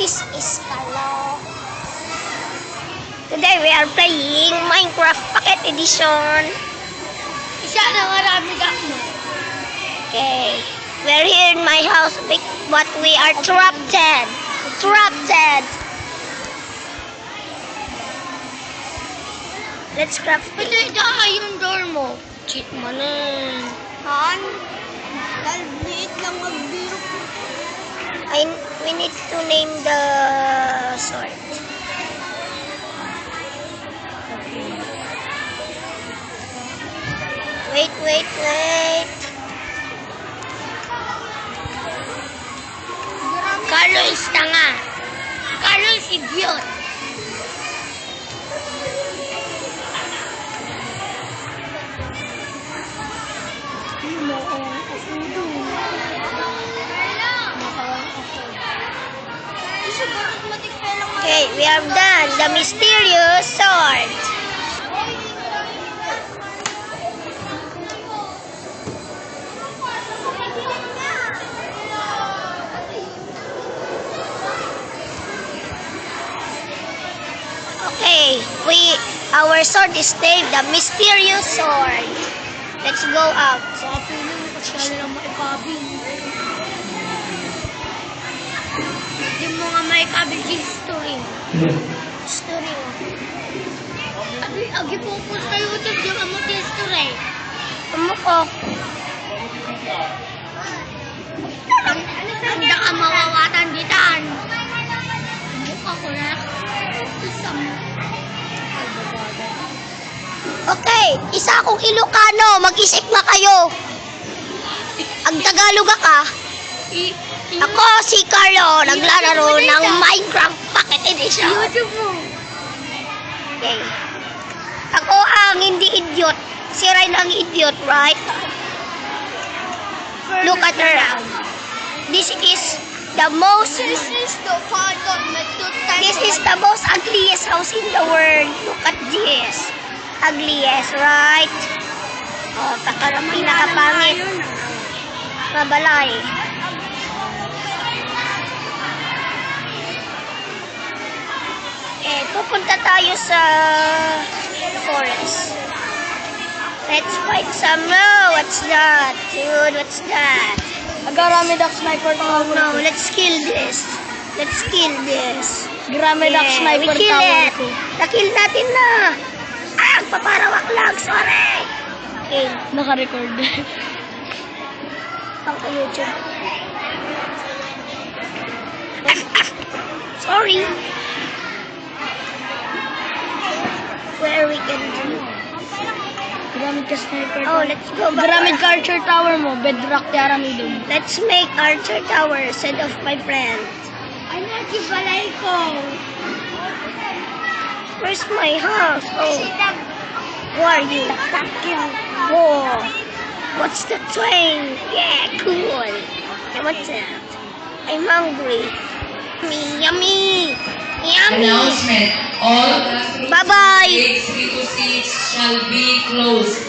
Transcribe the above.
This is Carlo. Today we are playing Minecraft Pocket Edition. Isa na marami mo. Okay. We're here in my house, but we are trapped. Let's craft it. Ito yung door mo. Cheat mo na. Han? Liit lang magbiro. We need to name the sword. Wait. Carlo is tanga. Carlo is idiot. Okay, we have done the mysterious sword. Okay, our sword is named the mysterious sword. Let's go out. Sa piling mo kasi lang maipabing. Hindi mo nga maipabing history. Story mo. Agi po sa YouTube yung amot history. Ano ko? Handa ka mawawatan ditan. Mukha ko na. Okay, isa akong Ilocano. Mag-isip na kayo. Ang Tagalog ka. Ako si Carlo, naglalaro ng Minecraft Pocket Edition. YouTube mo. Okay. Ako ang hindi idiot. Si Ryan ang idiot, right? Look at her. This is the most ugliest house in the world. Look at this. Ugliest, right? Oh, takaramay nakapangit. Mabalay. Pupunta tayo sa forest. Let's fight some. No, what's that? Dude, what's that? Agarami dak sniper Oh no, let's kill this. Grame dak sniper we kill it. Nakill natin na. Paparawak lang. Sorry. Okay. Naka-record. Pang YouTube. Sorry. Where we can do? Gamit ka sniper. Oh, let's go back. Gamit ka archer tower mo. Bedrock tiara mo dun. Let's make archer tower instead of my friend. Ay, nakibalay ko. Where's my house? Oh. Who are you? Whoa. What's the train? Yeah, cool. Hey, what's that? I'm hungry. Yummy. Announcement. All Bye-bye. gates 3 to 6 shall be closed.